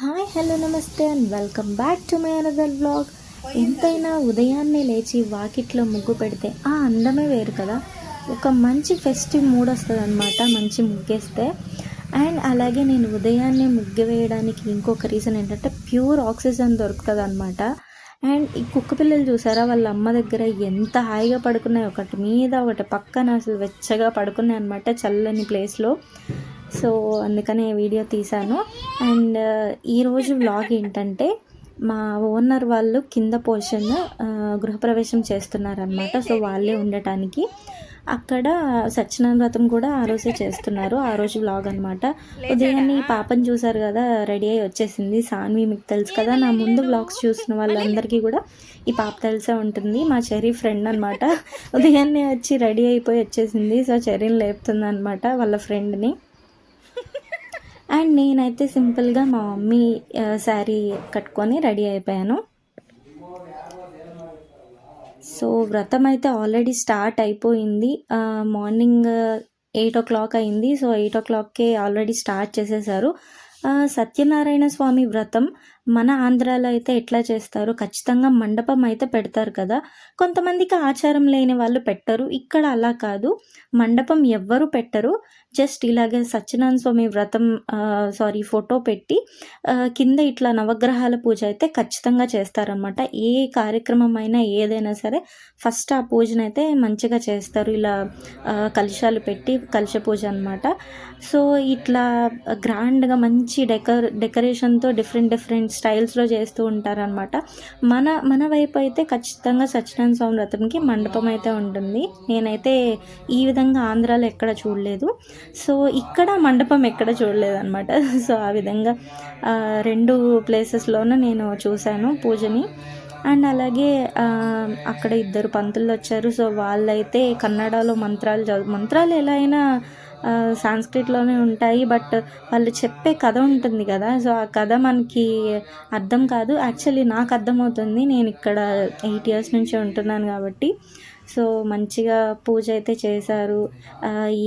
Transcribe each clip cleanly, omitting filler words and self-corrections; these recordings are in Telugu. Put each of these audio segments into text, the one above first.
హాయ్ హలో నమస్తే and welcome back to my another vlog. ఎంతైనా ఉదయాన్నే లేచి వాకిట్లో ముగ్గు పెడితే ఆ అందమే వేరు కదా. ఒక మంచి ఫెస్టివ్ మూడ్ వస్తుంది అనమాట మంచి ముగ్గేస్తే. అండ్ అలాగే నేను ఉదయాన్నే ముగ్గు వేయడానికి ఇంకొక రీజన్ ఏంటంటే ప్యూర్ ఆక్సిజన్ దొరుకుతుంది అనమాట. అండ్ ఈ కుక్క పిల్లలు చూసారా, వాళ్ళ అమ్మ దగ్గర ఎంత హాయిగా పడుకున్నాయి, ఒకటి మీద ఒకటి పక్కన అసలు వెచ్చగా పడుకున్నాయి అనమాట చల్లని ప్లేస్లో. సో అందుకనే వీడియో తీశాను. అండ్ ఈరోజు వ్లాగ్ ఏంటంటే మా ఓనర్ వాళ్ళు కింద పోర్షన్ గృహప్రవేశం చేస్తున్నారనమాట. సో వాళ్ళే ఉండటానికి అక్కడ సత్యనారాయణ వ్రతం కూడా ఆ రోజే చేస్తున్నారు. ఆ రోజు వ్లాగ్ అనమాట. ఉదయాన్నే ఈ పాపని చూసారు కదా, రెడీ అయ్యి వచ్చేసింది. సాన్వి మీకు తెలుసు కదా, నా ముందు వ్లాగ్స్ చూసిన వాళ్ళందరికీ కూడా ఈ పాప తెలిసే ఉంటుంది. మా చెర్రీ ఫ్రెండ్ అనమాట. ఉదయాన్నే వచ్చి రెడీ అయిపోయి వచ్చేసింది. సో చెర్రీని లేపుతుంది అనమాట వాళ్ళ ఫ్రెండ్ని. అండ్ నేనైతే సింపుల్గా మా మమ్మీ శారీ కట్టుకొని రెడీ అయిపోయాను. సో వ్రతం అయితే ఆల్రెడీ స్టార్ట్ అయిపోయింది. మార్నింగ్ 8 o'clock అయింది. సో 8 o'clockకే ఆల్రెడీ స్టార్ట్ చేసేసారు. సత్యనారాయణ స్వామి వ్రతం మన ఆంధ్రాలో అయితే ఎట్లా చేస్తారు, ఖచ్చితంగా మండపం అయితే పెడతారు కదా. కొంతమందికి ఆచారం లేని వాళ్ళు పెట్టరు. ఇక్కడ అలా కాదు, మండపం ఎవ్వరు పెట్టరు. జస్ట్ ఇలాగే సత్యనారాయణ స్వామి వ్రతం ఫోటో పెట్టి కింద ఇట్లా నవగ్రహాల పూజ అయితే ఖచ్చితంగా చేస్తారనమాట. ఏ కార్యక్రమం అయినా ఏదైనా సరే ఫస్ట్ ఆ పూజనైతే మంచిగా చేస్తారు. ఇలా కలశాలు పెట్టి కలశ పూజ అనమాట. సో ఇట్లా గ్రాండ్గా మంచి డెకరేషన్తో డిఫరెంట్ స్టైల్స్లో చేస్తూ ఉంటారనమాట. మన వైపు అయితే ఖచ్చితంగా సత్యనారాయణ స్వామి వ్రతంకి మండపం అయితే ఉంటుంది. నేనైతే ఈ విధంగా ఆంధ్రాలో ఎక్కడ చూడలేదు. సో ఇక్కడ మండపం ఎక్కడ చూడలేదు అనమాట. సో ఆ విధంగా 2 ప్లేసెస్లోనూ నేను చూశాను పూజని. అండ్ అలాగే అక్కడ 2 పంతులు వచ్చారు. సో వాళ్ళైతే కన్నడలో మంత్రాలు ఎలా అయినా సాంస్క్రిట్లోనే ఉంటాయి. బట్ వాళ్ళు చెప్పే కథ ఉంటుంది కదా, సో ఆ కథ మనకి అర్థం కాదు. యాక్చువల్లీ నాకు అర్థమవుతుంది, నేను ఇక్కడ 8 years నుంచి ఉంటున్నాను కాబట్టి. సో మంచిగా పూజ అయితే చేశారు.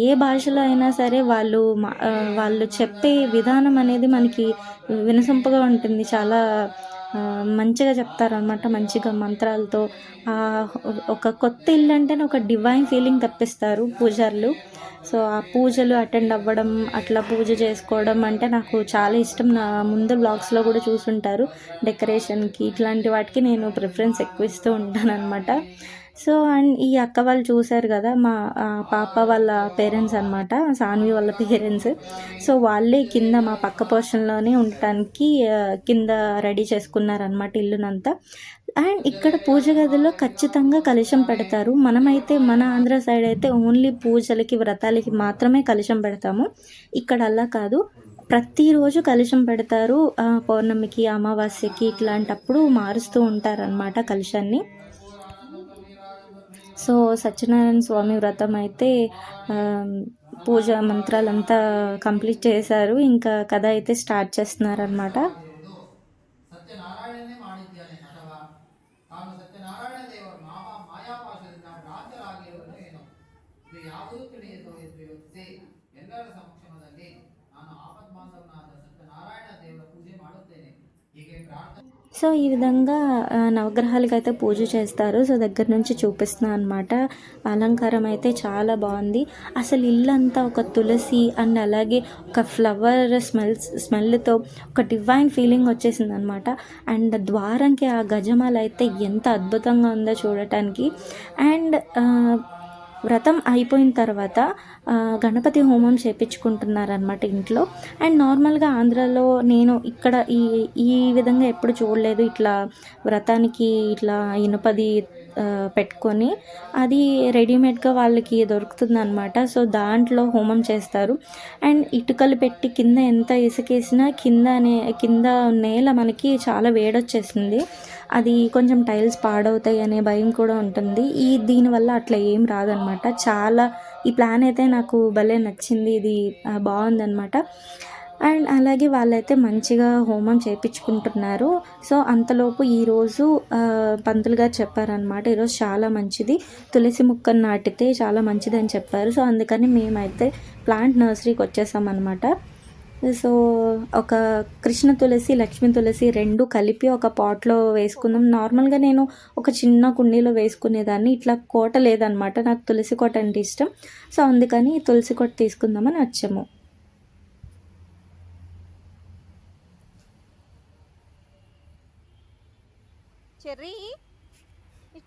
ఏ భాషలో అయినా సరే వాళ్ళు చెప్పే విధానం అనేది మనకి వినసొంపుగా ఉంటుంది. చాలా మంచిగా చెప్తారనమాట, మంచిగా మంత్రాలతో. ఒక కొత్త ఇల్లు అంటేనే ఒక డివైన్ ఫీలింగ్ తెప్పిస్తారు పూజారులు. సో ఆ పూజలు అటెండ్ అవ్వడం, అట్లా పూజ చేసుకోవడం అంటే నాకు చాలా ఇష్టం. నా ముందు బ్లాగ్స్లో కూడా చూసుంటారు. డెకరేషన్కి ఇట్లాంటి వాటికి నేను ప్రిఫరెన్స్ ఎక్కువ ఇస్తూ ఉంటాను అనమాట. సో అండ్ ఈ అక్క వాళ్ళు చూశారు కదా, మా పాప వాళ్ళ పేరెంట్స్ అనమాట, సాన్వి వాళ్ళ పేరెంట్స్. సో వాళ్ళే కింద మా పక్క పోర్షన్లోనే ఉండటానికి కింద రెడీ చేసుకున్నారనమాట ఇల్లునంతా. అండ్ ఇక్కడ పూజ గదిలో ఖచ్చితంగా కలశం పెడతారు. మనమైతే మన ఆంధ్ర సైడ్ అయితే ఓన్లీ పూజలకి వ్రతాలకి మాత్రమే కలశం పెడతాము. ఇక్కడ అలా కాదు, ప్రతిరోజు కలశం పెడతారు. పౌర్ణమికి, అమావాస్యకి ఇట్లాంటప్పుడు మారుస్తూ ఉంటారనమాట కలశాన్ని. సో సత్యనారాయణ స్వామి వ్రతం అయితే పూజ మంత్రాలంతా కంప్లీట్ చేశారు. ఇంకా కథ అయితే స్టార్ట్ చేస్తున్నారనమాట. సో ఈ విధంగా నవగ్రహాలకి అయితే పూజ చేస్తారు. సో దగ్గర నుంచి చూపిస్తున్నాను అనమాట. అలంకారం అయితే చాలా బాగుంది. అసలు ఇల్లంతా ఒక తులసి అండ్ అలాగే ఒక ఫ్లవర్ స్మెల్తో ఒక డివైన్ ఫీలింగ్ వచ్చేసింది అనమాట. అండ్ ద్వారంకి ఆ గజమాల అయితే ఎంత అద్భుతంగా ఉందో చూడటానికి. అండ్ వ్రతం అయిపోయిన తర్వాత గణపతి హోమం చేయించుకుంటున్నారనమాట ఇంట్లో. అండ్ నార్మల్గా ఆంధ్రాలో నేను ఇక్కడ ఈ విధంగా ఎప్పుడు చూడలేదు. ఇట్లా వ్రతానికి ఇట్లా ఇనుపది పెట్టుకొని అది రెడీమేడ్గా వాళ్ళకి దొరుకుతుంది అనమాట. సో దాంట్లో హోమం చేస్తారు. అండ్ ఇటుకలు పెట్టి కింద ఎంత ఇసుకేసినా కింద నేల మనకి చాలా వేడొచ్చేసింది. అది కొంచెం టైల్స్ పాడవుతాయి అనే భయం కూడా ఉంటుంది. దీనివల్ల అట్లా ఏం రాదనమాట. ఈ ప్లాన్ అయితే నాకు భలే నచ్చింది. ఇది బాగుందనమాట. అండ్ అలాగే వాళ్ళైతే మంచిగా హోమం చేయించుకుంటున్నారు. సో అంతలోపు ఈరోజు పంతులు గారు చెప్పారనమాట, ఈరోజు చాలా మంచిది, తులసి మొక్కను నాటితే చాలా మంచిది అని చెప్పారు. సో అందుకని మేమైతే ప్లాంట్ నర్సరీకి వచ్చేసామన్నమాట. సో ఒక కృష్ణ తులసి, లక్ష్మీ తులసి 2 కలిపి ఒక పాట్‌లో వేసుకుందాం. నార్మల్‌గా నేను ఒక చిన్న కుండీలో వేసుకునేదాన్ని. ఇట్లా కోట లేదనమాట. నాకు తులసి కోట అంటే ఇష్టం. సో అందుకని తులసి కోట తీసుకుందామని వచ్చాము. చెర్రీ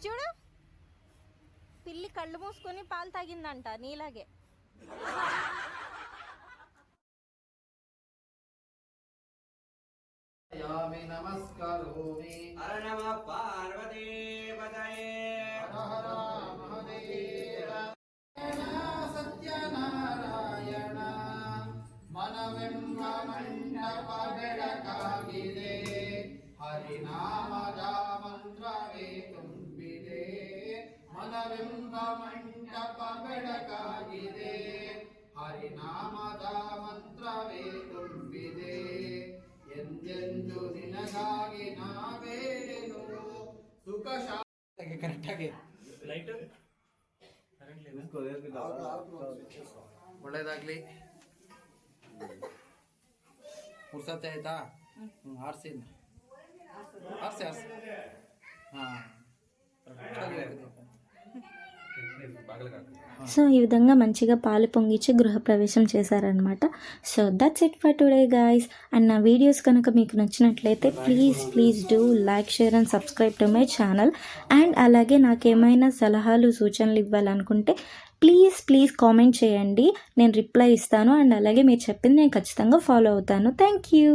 చూడు, పిల్లి కళ్ళు మూసుకొని పాలు తాగిందంట నీలాగే. నమస్కారోమి హర నమ పార్వతీ పదయే హర హర మహదేవ సత్యనారాయణ మనವೆಂಬ ಮಂಟಪ ಬೆಳಕಾಗಿದೆ ಹರಿನಾಮದ ಮಂತ್ರವೇ ತುಂಬಿದೆ మనವೆಂಬ ಮಂಟಪ ಬೆಳಕಾಗಿದೆ ಹರಿನಾಮದ ಮಂತ್ರವೇ ತುಂಬಿದೆ ಎಂದೆಂದು ನಿನಗಾಗಿ ನಾವೇನು ಸುಖ ಶಾಂತಿ ಕರೆಕ್ಟ್ ಆಗಿ ಲೈಟ್ ಕರೆಂಟ್ ಇಲ್ಲ ಒಳ್ಳೇದಾಗ್ಲಿ ಪುರ್ಸತ್ತೆ ಆಯ್ತಾ ಆರ್ಸಿ ಆರ್ಸಿ ಆರ್ಸಿ ಹಾಂ సో ఈ విధంగా మంచిగా పాలు పొంగిచ్చి గృహప్రవేశం చేశారనమాట. So that's it for today guys. And నా వీడియోస్ కనుక మీకు నచ్చినట్లయితే please do like, share and subscribe to my channel. And అలాగే నాకేమైనా సలహాలు, సూచనలు ఇవ్వాలనుకుంటే ప్లీజ్ కామెంట్ చేయండి. నేను రిప్లై ఇస్తాను. అండ్ అలాగే మీరు చెప్పింది నేను ఖచ్చితంగా ఫాలో అవుతాను. Thank you.